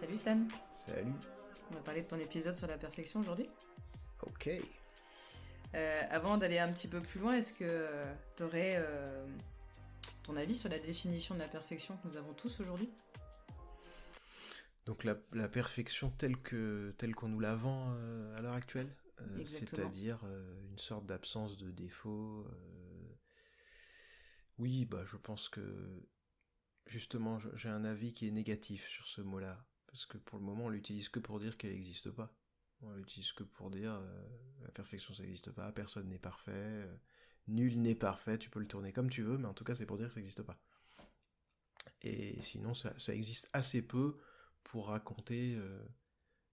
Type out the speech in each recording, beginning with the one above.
Salut Stan, Salut. on va parler de ton épisode sur la perfection aujourd'hui. Ok. Avant d'aller un petit peu plus loin, est-ce que tu aurais ton avis sur la définition de la perfection que nous avons tous aujourd'hui? Donc la perfection telle qu'on nous la vend à l'heure actuelle, Exactement. c'est-à-dire une sorte d'absence de défaut. Oui, bah je pense que justement j'ai un avis qui est négatif sur ce mot-là, parce que pour le moment on l'utilise que pour dire qu'elle n'existe pas. On l'utilise que pour dire la perfection ça n'existe pas, personne n'est parfait, nul n'est parfait, tu peux le tourner comme tu veux, mais en tout cas c'est pour dire que ça n'existe pas. Et sinon ça existe assez peu pour raconter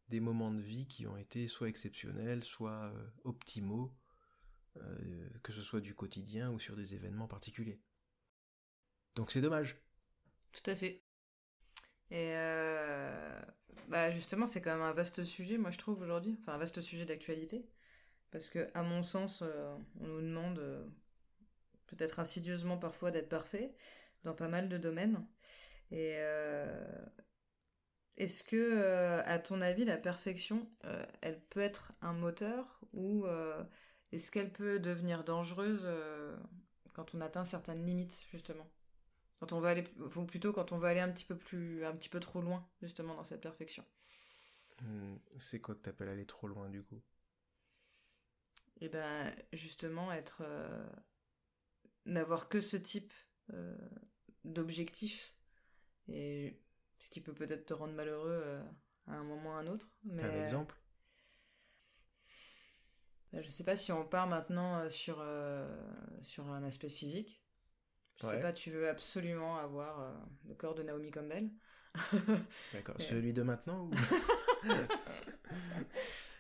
des moments de vie qui ont été soit exceptionnels, soit optimaux, que ce soit du quotidien ou sur des événements particuliers. Donc c'est dommage. Tout à fait. Et bah justement, c'est quand même un vaste sujet, moi je trouve aujourd'hui, enfin un vaste sujet d'actualité, parce que à mon sens, on nous demande peut-être insidieusement parfois d'être parfait dans pas mal de domaines. Et est-ce que, à ton avis, la perfection, elle peut être un moteur ou est-ce qu'elle peut devenir dangereuse quand on atteint certaines limites, justement? Quand on va aller, ou plutôt quand on va aller un petit peu trop loin, justement, dans cette perfection. C'est quoi que t'appelles aller trop loin du coup? Et ben, justement, n'avoir que ce type euh, d'objectif, et ce qui peut peut-être te rendre malheureux à un moment ou à un autre, T'as un mais exemple? je sais pas si on part maintenant sur un aspect physique. Je sais Ouais. pas, tu veux absolument avoir le corps de Naomi Campbell. D'accord. Mais Celui de maintenant ou?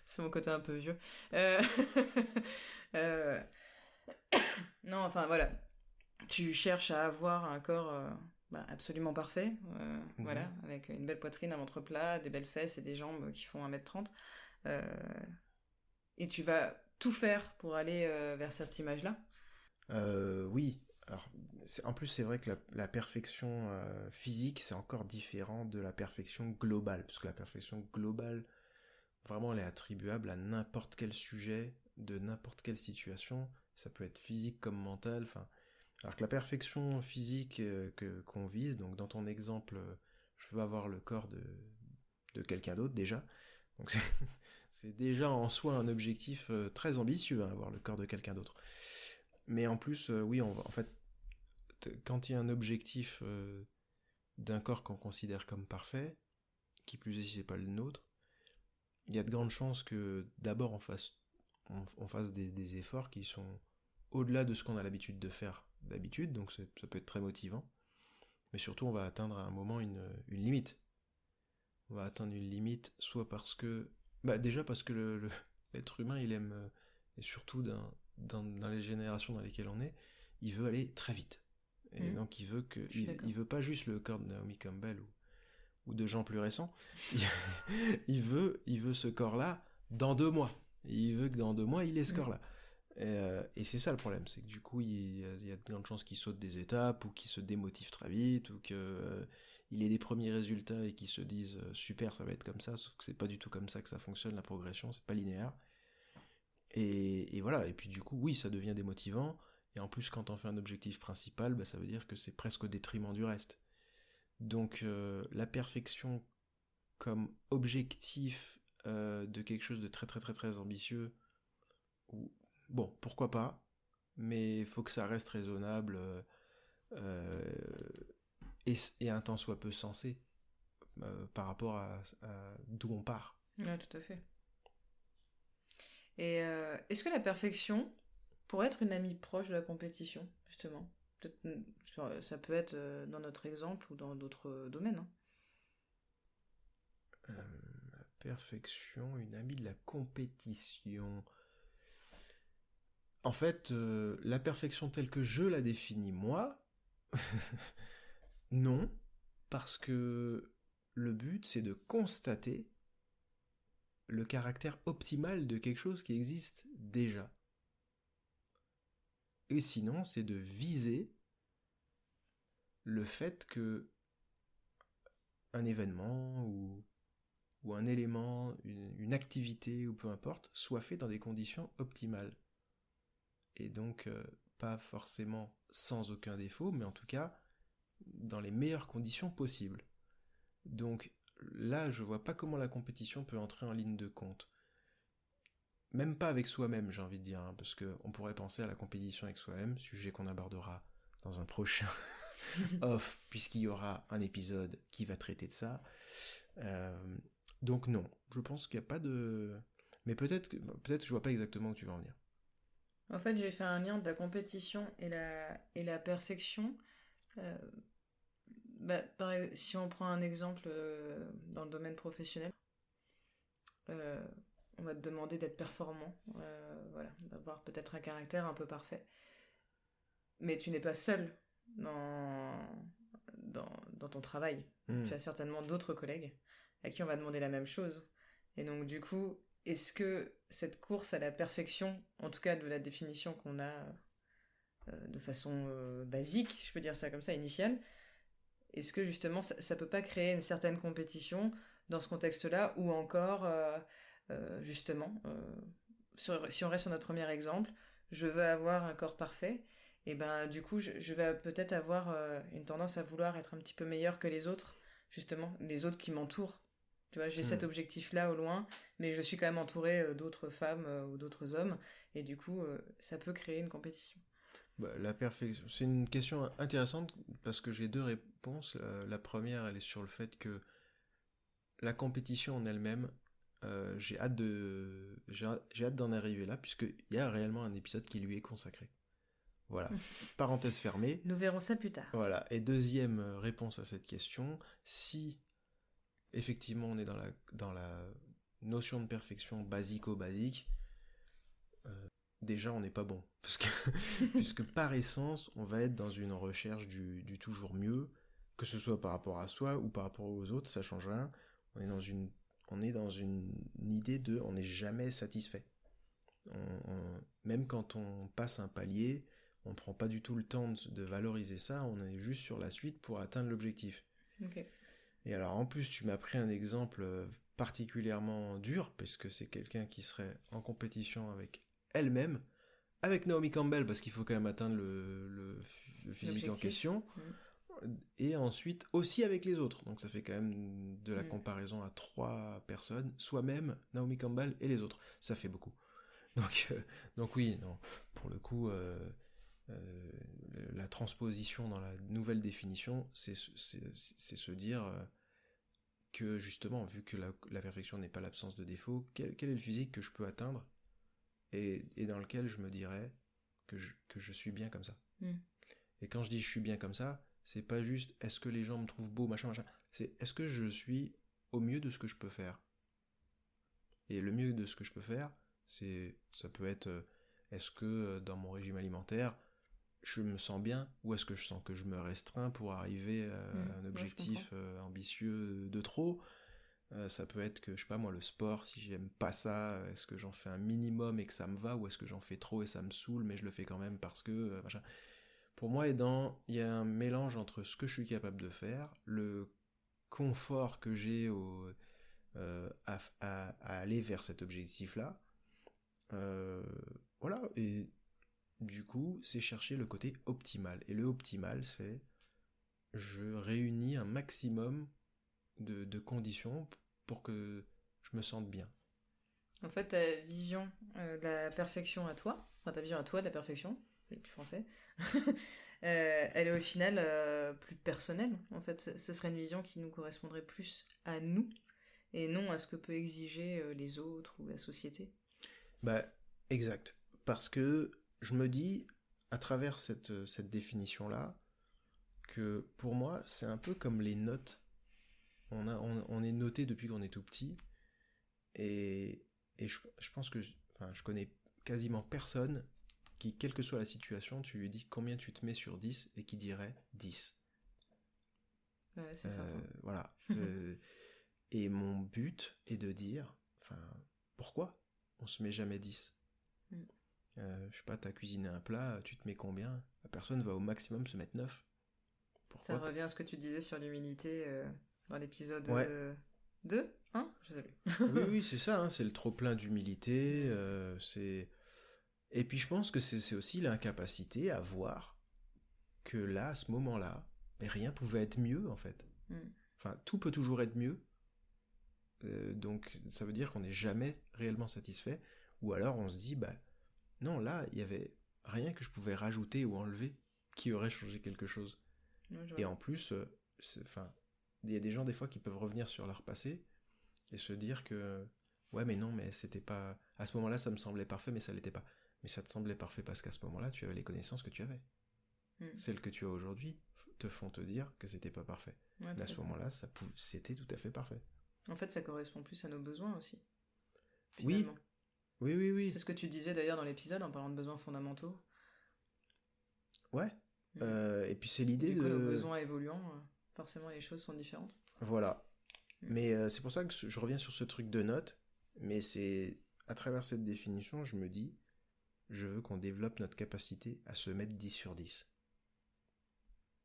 c'est mon côté un peu vieux. Euh, euh, non, enfin voilà. Tu cherches à avoir un corps absolument parfait. Voilà, Mhm. avec une belle poitrine, un ventre plat, des belles fesses et des jambes qui font 1m30. Euh, et tu vas tout faire pour aller vers cette image-là. Oui. Alors, en plus, c'est vrai que la perfection physique, c'est encore différent de la perfection globale, parce que la perfection globale, vraiment, elle est attribuable à n'importe quel sujet, de n'importe quelle situation. Ça peut être physique comme mental. Enfin, alors que la perfection physique qu'on vise, donc dans ton exemple, je veux avoir le corps de quelqu'un d'autre déjà. Donc c'est déjà en soi un objectif très ambitieux, hein, avoir le corps de quelqu'un d'autre. Mais en plus, oui, en fait, quand il y a un objectif d'un corps qu'on considère comme parfait, qui plus est si c'est pas le nôtre, il y a de grandes chances que d'abord on fasse des efforts qui sont au-delà de ce qu'on a l'habitude de faire d'habitude, donc ça peut être très motivant, mais surtout on va atteindre à un moment une limite. On va atteindre une limite, soit parce que... Bah déjà parce que l'être humain, il aime, et surtout dans les générations dans lesquelles on est, il veut aller très vite. Et Mhm, donc je suis d'accord. il veut pas juste le corps de Naomi Campbell ou de gens plus récents, il, il veut ce corps-là dans 2 mois. Il veut que dans 2 mois, il ait ce Mhm. corps-là. Et c'est ça le problème, c'est que du coup, il y a de grandes chances qu'il saute des étapes, ou qu'il se démotive très vite, ou qu'il ait des premiers résultats et qu'il se dise super, ça va être comme ça, sauf que c'est pas du tout comme ça que ça fonctionne, la progression, c'est pas linéaire. Et voilà, et puis du coup, oui, ça devient démotivant, et en plus, quand on fait un objectif principal, bah, ça veut dire que c'est presque au détriment du reste. Donc, la perfection comme objectif de quelque chose de très très très très ambitieux, ou bon, pourquoi pas, mais il faut que ça reste raisonnable euh, et un temps soit peu sensé par rapport à d'où on part. Ouais, tout à fait. Et est-ce que la perfection pourrait être une amie proche de la compétition, justement? Peut-être, ça peut être dans notre exemple ou dans d'autres domaines, hein. La perfection, une amie de la compétition. En fait, la perfection telle que je la définis moi, non, parce que le but c'est de constater le caractère optimal de quelque chose qui existe déjà. Et sinon, c'est de viser le fait que un événement ou ou un élément, une activité ou peu importe, soit fait dans des conditions optimales. Et donc, pas forcément sans aucun défaut, mais en tout cas, dans les meilleures conditions possibles. Donc là, je vois pas comment la compétition peut entrer en ligne de compte. Même pas avec soi-même, j'ai envie de dire, hein, parce qu'on pourrait penser à la compétition avec soi-même, sujet qu'on abordera dans un prochain off, puisqu'il y aura un épisode qui va traiter de ça. Euh, donc non, je pense qu'il n'y a pas de... Mais peut-être que je vois pas exactement où tu vas en venir. En fait, j'ai fait un lien de la compétition et la perfection. Euh, si on prend un exemple dans le domaine professionnel, euh, on va te demander d'être performant, voilà, d'avoir peut-être un caractère un peu parfait. Mais tu n'es pas seul dans, dans ton travail. Tu as certainement d'autres collègues à qui on va demander la même chose. Et donc, du coup, est-ce que cette course à la perfection, en tout cas de la définition qu'on a de façon basique, si je peux dire ça comme ça, initiale, est-ce que justement ça peut pas créer une certaine compétition dans ce contexte-là, ou encore, justement, si on reste sur notre premier exemple, je veux avoir un corps parfait, et ben du coup je vais peut-être avoir une tendance à vouloir être un petit peu meilleur que les autres, justement, les autres qui m'entourent. Tu vois, j'ai cet objectif-là au loin, mais je suis quand même entourée d'autres femmes ou d'autres hommes, et du coup ça peut créer une compétition. Bah, la perfection, c'est une question intéressante parce que j'ai deux réponses. La première, elle est sur le fait que la compétition en elle-même, j'ai hâte d'en arriver là, puisqu'il y a réellement un épisode qui lui est consacré. Voilà. Parenthèse fermée. Nous verrons ça plus tard. Voilà. Et deuxième réponse à cette question, si effectivement on est dans la notion de perfection basico-basique, déjà on n'est pas bon. Puisque par essence, on va être dans une recherche du toujours mieux, que ce soit par rapport à soi ou par rapport aux autres, ça change rien. On est dans une idée de on n'est jamais satisfait. Même quand on passe un palier, on ne prend pas du tout le temps de valoriser ça, on est juste sur la suite pour atteindre l'objectif. Okay. Et alors en plus, tu m'as pris un exemple particulièrement dur, parce que c'est quelqu'un qui serait en compétition avec elle-même, avec Naomi Campbell, parce qu'il faut quand même atteindre le physique en question, et ensuite aussi avec les autres. Donc ça fait quand même de la comparaison à 3 personnes, soi-même, Naomi Campbell et les autres. Ça fait beaucoup. Donc oui, non, pour le coup, la transposition dans la nouvelle définition, c'est se dire que justement, vu que la perfection n'est pas l'absence de défaut, quel est le physique que je peux atteindre et dans lequel je me dirais que je suis bien comme ça. Et quand je dis je suis bien comme ça, c'est pas juste est-ce que les gens me trouvent beau, machin, c'est est-ce que je suis au mieux de ce que je peux faire. Et le mieux de ce que je peux faire, ça peut être est-ce que dans mon régime alimentaire, je me sens bien, ou est-ce que je sens que je me restreins pour arriver à un objectif ambitieux de trop. Ça peut être que, je sais pas moi, le sport, si j'aime pas ça, est-ce que j'en fais un minimum et que ça me va, ou est-ce que j'en fais trop et ça me saoule, mais je le fais quand même parce que... machin. Pour moi, il y a un mélange entre ce que je suis capable de faire, le confort que j'ai à aller vers cet objectif-là. Voilà, et du coup, c'est chercher le côté optimal. Et le optimal, c'est je réunis un maximum de conditions pour que je me sente bien. En fait, ta vision de la perfection à toi, enfin ta vision à toi de la perfection, c'est plus français, elle est au final plus personnelle. En fait, ce serait une vision qui nous correspondrait plus à nous et non à ce que peut exiger les autres ou la société. Bah, exact. Parce que je me dis, à travers cette définition-là, que pour moi, c'est un peu comme les notes. On est noté depuis qu'on est tout petit, et je pense que je connais quasiment personne qui, quelle que soit la situation, tu lui dis combien tu te mets sur 10 et qui dirait 10. Ouais, c'est certain. Voilà. Et mon but est de dire, pourquoi on se met jamais 10 ? Je sais pas, t'as cuisiné un plat, tu te mets combien ? La personne va au maximum se mettre 9. Pourquoi ? Ça revient à ce que tu disais sur l'humilité dans l'épisode Ouais. 2. Hein? Je sais plus. Oui, oui, c'est ça, hein, c'est le trop-plein d'humilité, c'est... Et puis je pense que c'est aussi l'incapacité à voir que là, à ce moment-là, ben, rien pouvait être mieux, en fait. Mm. Enfin, tout peut toujours être mieux, donc ça veut dire qu'on n'est jamais réellement satisfait, ou alors on se dit, bah non, là, il y avait rien que je pouvais rajouter ou enlever qui aurait changé quelque chose. Ouais, je Et vois. en plus, enfin, il y a des gens des fois qui peuvent revenir sur leur passé et se dire que ouais, mais non, mais c'était pas à ce moment-là, ça me semblait parfait, mais ça l'était pas. Mais ça te semblait parfait parce qu'à ce moment-là, tu avais les connaissances que tu avais. Mm. Celles que tu as aujourd'hui te font te dire que c'était pas parfait. Ouais, Mais à tout à ce fait. moment-là, c'était tout à fait parfait. En fait, ça correspond plus à nos besoins aussi, Oui, finalement. oui, oui, C'est oui. ce que tu disais d'ailleurs dans l'épisode en parlant de besoins fondamentaux. Ouais. Mm. Et puis c'est l'idée Du coup, nos de... besoins évoluant, forcément les choses sont différentes. Voilà. Mm. Mais c'est pour ça que je reviens sur ce truc de notes. Mais c'est à travers cette définition, je me dis, je veux qu'on développe notre capacité à se mettre 10 sur 10.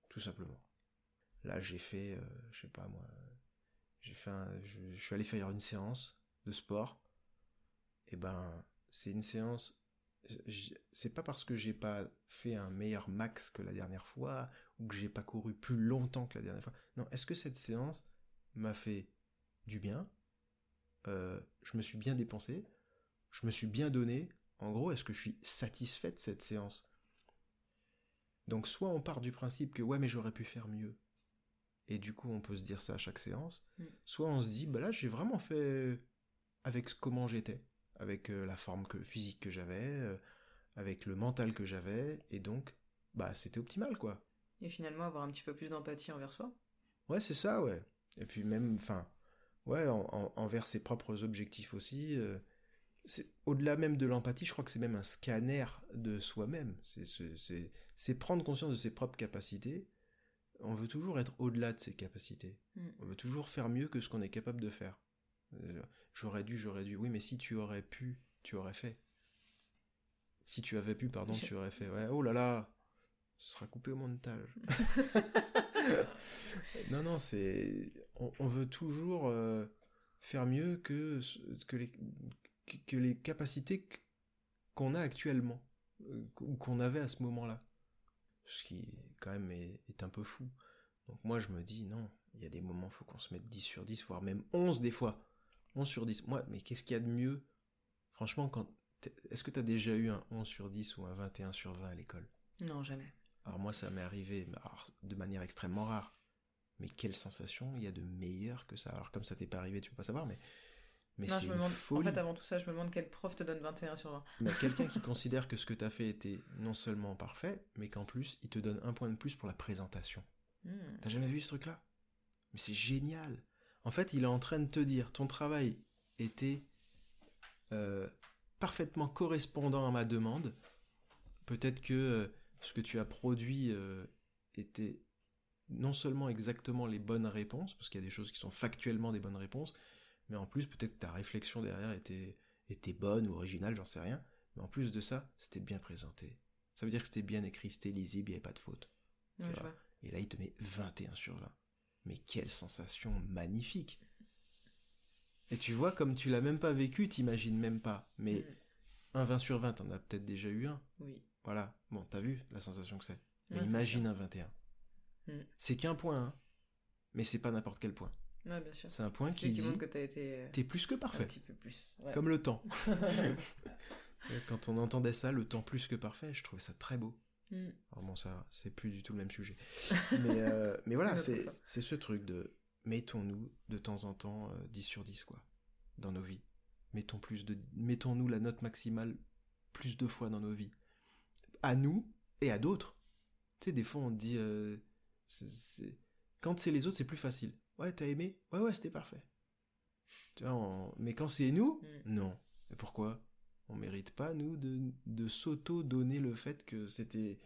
Tout simplement. Là, j'ai fait, je sais pas moi, je suis allé faire une séance de sport. Et ben, c'est une séance. C'est pas parce que j'ai pas fait un meilleur max que la dernière fois ou que j'ai pas couru plus longtemps que la dernière fois. Non, est-ce que cette séance m'a fait du bien? Je me suis bien dépensé, je me suis bien donné. En gros, est-ce que je suis satisfait de cette séance? Donc soit on part du principe que ouais mais j'aurais pu faire mieux, et du coup on peut se dire ça à chaque séance, Mm. soit on se dit bah là j'ai vraiment fait avec comment j'étais, avec la forme physique que j'avais, avec le mental que j'avais, et donc bah c'était optimal quoi. Et finalement, avoir un petit peu plus d'empathie envers soi. Ouais c'est ça ouais. Et puis même, enfin, ouais, envers ses propres objectifs aussi. C'est au-delà même de l'empathie, je crois que c'est même un scanner de soi-même. C'est prendre conscience de ses propres capacités. On veut toujours être au-delà de ses capacités. Mm. On veut toujours faire mieux que ce qu'on est capable de faire. Euh, j'aurais dû. Oui, mais si tu aurais pu, tu aurais fait. Si tu avais pu, pardon, tu aurais fait. Ouais, oh là là, ce sera coupé au montage. Non, non, c'est. On veut toujours faire mieux que les capacités qu'on a actuellement, ou qu'on avait à ce moment-là. Ce qui, quand même, est un peu fou. Donc moi, je me dis, non, il y a des moments, il faut qu'on se mette 10 sur 10, voire même 11 des fois. 11 sur 10. Moi, mais qu'est-ce qu'il y a de mieux? Franchement, est-ce que tu as déjà eu un 11 sur 10 ou un 21 sur 20 à l'école? Non, jamais. Alors moi, ça m'est arrivé de manière extrêmement rare. Mais quelle sensation il y a de meilleur que ça? Alors comme ça t'est pas arrivé, tu peux pas savoir, mais Non, c'est je me une demande. En fait, folie. avant tout ça, je me demande quel prof te donne 21 sur 20. Mais quelqu'un qui considère que ce que t'as fait était non seulement parfait, mais qu'en plus, il te donne un point de plus pour la présentation. Mm. T'as jamais vu ce truc-là? Mais c'est génial. En fait, il est en train de te dire, ton travail était euh, parfaitement correspondant à ma demande. Peut-être que ce que tu as produit était non seulement exactement les bonnes réponses, parce qu'il y a des choses qui sont factuellement des bonnes réponses, mais en plus peut-être que ta réflexion derrière était bonne ou originale, j'en sais rien. Mais en plus de ça, c'était bien présenté. Ça veut dire que c'était bien écrit, c'était lisible, il n'y avait pas de faute. Tu Ouais, je vois. vois. Et là, il te met 21 sur 20. Mais quelle sensation magnifique! Et tu vois, comme tu l'as même pas vécu, t'imagines même pas. Mais Mm. un 20 sur 20, t'en as peut-être déjà eu un. Oui. Voilà, bon, t'as vu la sensation que c'est. Mais Ouais, c'est sûr. imagine un 21. Mm. C'est qu'un point, hein, mais c'est pas n'importe quel point. Ouais, bien sûr. C'est un point C'est qui celui qui montre dit que t'as été t'es plus que un parfait, petit peu plus. Ouais. comme le temps. Quand on entendait ça, le temps plus que parfait, je trouvais ça très beau. Mm. Alors bon, ça, c'est plus du tout le même sujet. Mais voilà, Une autre fois. c'est ce truc de mettons-nous de temps en temps 10 sur 10, quoi, dans nos vies. Mettons-nous la note maximale plus de fois dans nos vies. À nous et à d'autres. Tu sais, des fois on te dit, quand c'est les autres, c'est plus facile. Ouais, t'as aimé? Ouais, ouais, c'était parfait. Tu vois, mais quand c'est nous, Mm. non. Et pourquoi? On mérite pas, nous, de s'auto-donner le fait que c'était...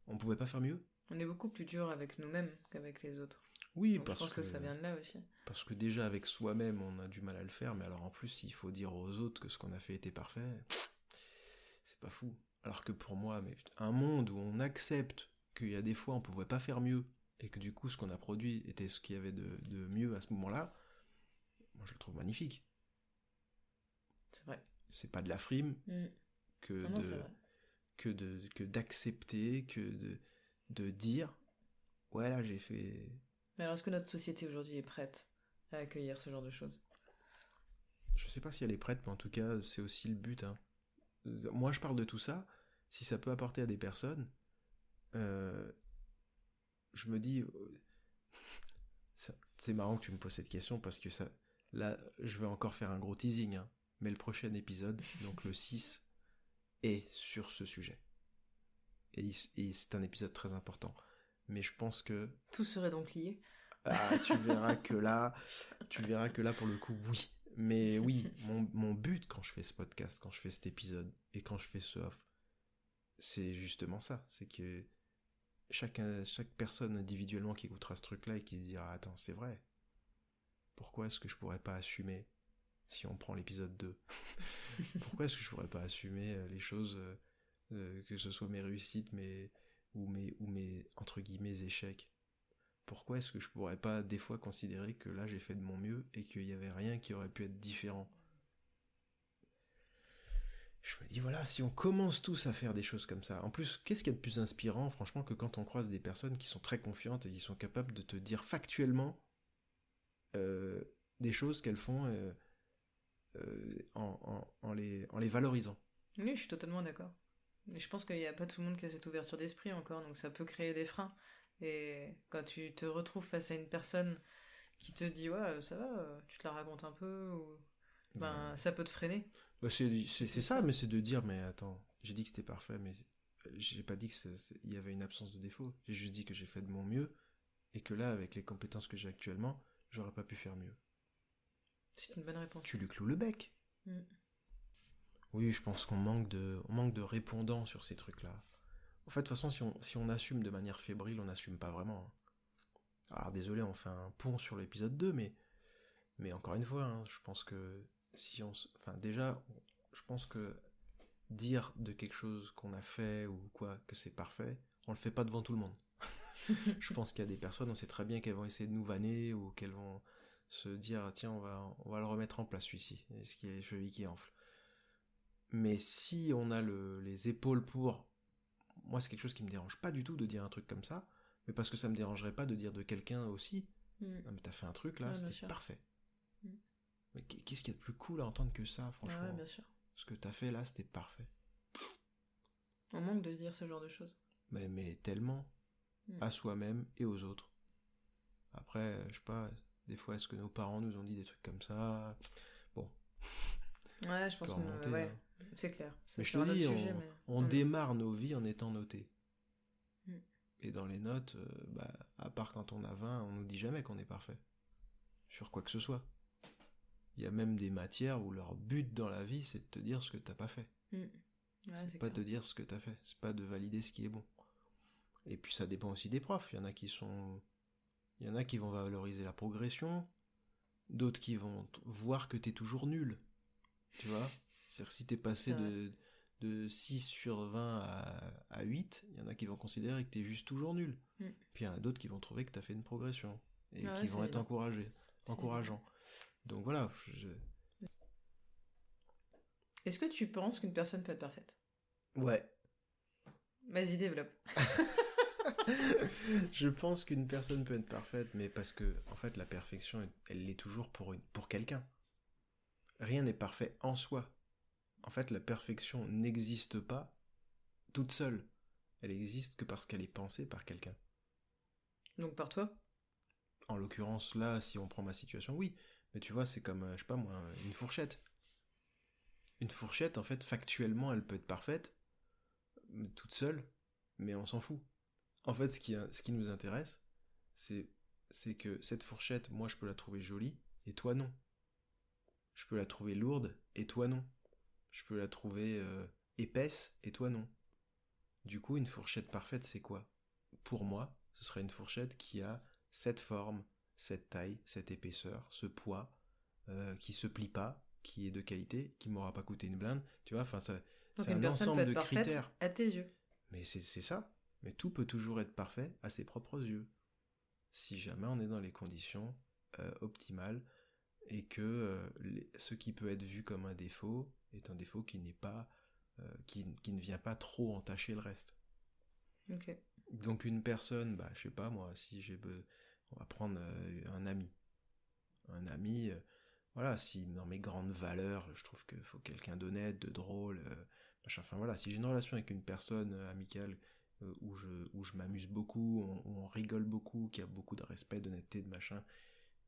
On pouvait pas faire mieux? On est beaucoup plus dur avec nous-mêmes qu'avec les autres. Oui, Donc je pense que ça vient de là aussi. parce que déjà avec soi-même, on a du mal à le faire, mais alors en plus, il faut dire aux autres que ce qu'on a fait était parfait, c'est pas fou. Alors que pour moi, mais un monde où on accepte qu'il y a des fois on pouvait pas faire mieux, et que du coup ce qu'on a produit était ce qu'il y avait de mieux à ce moment-là, moi je le trouve magnifique. C'est vrai. C'est pas de la frime que Non, c'est vrai. que d'accepter, de dire, ouais là j'ai fait... Mais alors, est-ce que notre société aujourd'hui est prête à accueillir ce genre de choses? Je sais pas si elle est prête, mais en tout cas c'est aussi le but, hein. Moi je parle de tout ça, si ça peut apporter à des personnes, euh, je me dis, c'est marrant que tu me poses cette question parce que ça, là, je vais encore faire un gros teasing, hein, mais le prochain épisode, donc le 6, est sur ce sujet. Et c'est un épisode très important. Mais je pense que... Tout serait donc lié. Ah, tu verras que là, pour le coup, oui. Mais oui, mon but quand je fais ce podcast, quand je fais cet épisode, et quand je fais ce off, c'est justement ça. C'est que chaque personne individuellement qui écoutera ce truc-là et qui se dira, attends, c'est vrai. Pourquoi est-ce que je pourrais pas assumer, si on prend l'épisode 2, pourquoi est-ce que je pourrais pas assumer les choses, que ce soit mes réussites, ou mes entre guillemets échecs. Pourquoi est-ce que je pourrais pas des fois considérer que là j'ai fait de mon mieux et qu'il y avait rien qui aurait pu être différent? Je me dis voilà, si on commence tous à faire des choses comme ça, en plus, qu'est-ce qu'il y a de plus inspirant, franchement, que quand on croise des personnes qui sont très confiantes et qui sont capables de te dire factuellement euh, des choses qu'elles font en les valorisant. Oui, je suis totalement d'accord. Mais je pense qu'il n'y a pas tout le monde qui a cette ouverture d'esprit encore, donc ça peut créer des freins. Et quand tu te retrouves face à une personne qui te dit ouais, ça va, tu te la racontes un peu, ou... ben ça peut te freiner. Bah, c'est ça, mais c'est de dire, mais attends, j'ai dit que c'était parfait, mais j'ai pas dit qu'il y avait une absence de défaut. J'ai juste dit que j'ai fait de mon mieux et que là, avec les compétences que j'ai actuellement, j'aurais pas pu faire mieux. C'est une bonne réponse. Tu lui cloues le bec. Mm. Oui, je pense qu'on manque de répondants sur ces trucs-là. En fait, de toute façon, si on assume de manière fébrile, on n'assume pas vraiment, hein. Alors désolé, on fait un pont sur l'épisode 2, mais encore une fois, hein, je pense que si on... Enfin déjà, je pense que dire de quelque chose qu'on a fait ou quoi, que c'est parfait, on le fait pas devant tout le monde. Je pense qu'il y a des personnes, on sait très bien qu'elles vont essayer de nous vanner ou qu'elles vont se dire tiens, on va le remettre en place celui-ci, est-ce qu'il y a les chevilles qui enflent. Mais si on a les épaules pour... Moi, c'est quelque chose qui me dérange pas du tout de dire un truc comme ça, mais parce que ça me dérangerait pas de dire de quelqu'un aussi, non mais t'as fait un truc là, Ouais, c'était parfait. Mais qu'est-ce qu'il y a de plus cool à entendre que ça, franchement? Ah ouais, bien sûr. Ce que t'as fait là, c'était parfait. On manque de se dire ce genre de choses. Mais tellement, à soi-même et aux autres. Après, je sais pas, des fois, est-ce que nos parents nous ont dit des trucs comme ça? Bon. Ouais, je pense que remonter, ouais, hein. c'est clair. Mais je te dis, sujet, on démarre nos vies en étant notés. Mm. Et dans les notes, bah, à part quand on a 20, on nous dit jamais qu'on est parfait. Sur quoi que ce soit. Il y a même des matières où leur but dans la vie, c'est de te dire ce que t'as pas fait. Ouais, c'est pas clair. te dire ce que t'as fait. C'est pas de valider ce qui est bon. Et puis ça dépend aussi des profs. Il y en a qui vont valoriser la progression. D'autres qui vont voir que t'es toujours nul. Tu vois? C'est-à-dire que si t'es passé de 6 sur 20 à 8, il y en a qui vont considérer que t'es juste toujours nul. Puis il y en a d'autres qui vont trouver que t'as fait une progression. Et qui vont être encourageants. Donc voilà. Est-ce que tu penses qu'une personne peut être parfaite? Ouais. Vas-y, développe. Je pense qu'une personne peut être parfaite, mais parce que, en fait, la perfection, elle l'est toujours pour quelqu'un. Rien n'est parfait en soi. En fait, la perfection n'existe pas toute seule. Elle existe que parce qu'elle est pensée par quelqu'un. Donc par toi? En l'occurrence, là, si on prend ma situation, oui. Mais tu vois, c'est comme, je sais pas moi, une fourchette. Une fourchette, en fait, factuellement, elle peut être parfaite, toute seule, mais on s'en fout. En fait, ce qui nous intéresse, c'est que cette fourchette, moi, je peux la trouver jolie, et toi, non. Je peux la trouver lourde, et toi, non. Je peux la trouver épaisse, et toi, non. Du coup, une fourchette parfaite, c'est quoi? Pour moi, ce serait une fourchette qui a cette forme, cette taille, cette épaisseur, ce poids, qui se plie pas, qui est de qualité, qui m'aura pas coûté une blinde, tu vois, enfin, Donc c'est une un personne ensemble peut être de parfaite critères. à tes yeux. Mais c'est ça. Mais tout peut toujours être parfait à ses propres yeux. Si jamais on est dans les conditions optimales et que ce qui peut être vu comme un défaut est un défaut qui n'est pas qui ne vient pas trop entacher le reste. Ok. Donc une personne, je sais pas moi, on va prendre un ami, voilà, si dans mes grandes valeurs, je trouve qu'il faut quelqu'un d'honnête, de drôle, machin, enfin voilà, si j'ai une relation avec une personne amicale où je m'amuse beaucoup, où on rigole beaucoup, qui a beaucoup de respect, d'honnêteté, de machin,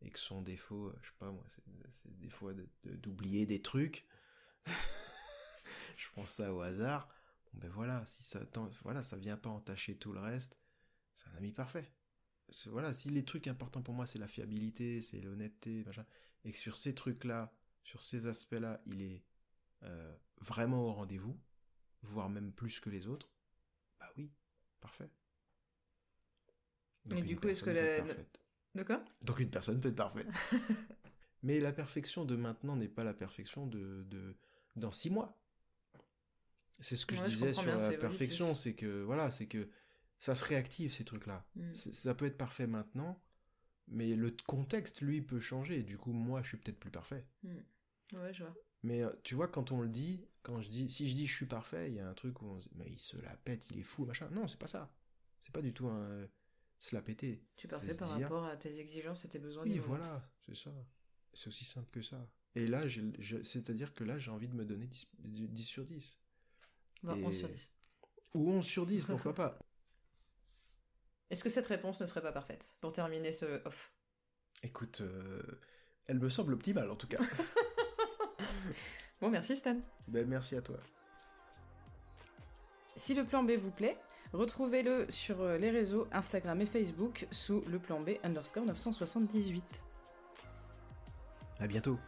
et que son défaut, je sais pas moi, c'est des fois d'oublier des trucs, je prends ça au hasard, bon ben voilà, si voilà, ça vient pas entacher tout le reste, c'est un ami parfait. Voilà, si les trucs importants pour moi c'est la fiabilité, c'est l'honnêteté, machin, et que sur ces trucs-là, sur ces aspects-là, il est vraiment au rendez-vous, voire même plus que les autres, bah oui, parfait. Donc Et une du coup, est-ce que personne peut être parfaite. De quoi? Donc une personne peut être parfaite. Mais la perfection de maintenant n'est pas la perfection dans 6 mois. C'est ce que je disais sur bien, la c'est perfection, évolutif. c'est que ça se réactive ces trucs-là. Ça peut être parfait maintenant, mais le contexte, lui, peut changer. Et du coup, moi, je suis peut-être plus parfait. Ouais, je vois. Mais tu vois, quand on le dit, si je dis je suis parfait, il y a un truc où on se dit, mais il se la pète, il est fou, machin. Non, c'est pas ça. C'est pas du tout un se la péter. Tu es parfait par rapport à tes exigences et tes besoins oui, du moment. voilà, c'est ça. C'est aussi simple que ça. Et là, c'est-à-dire que là, j'ai envie de me donner 10 sur 10. Bon, 11 sur 10. Ou 11 sur 10, pourquoi pas. Est-ce que cette réponse ne serait pas parfaite pour terminer ce off? Écoute, elle me semble optimale en tout cas. Bon, merci Stan. Ben, merci à toi. Si le plan B vous plaît, retrouvez-le sur les réseaux Instagram et Facebook sous le plan B _978. À bientôt.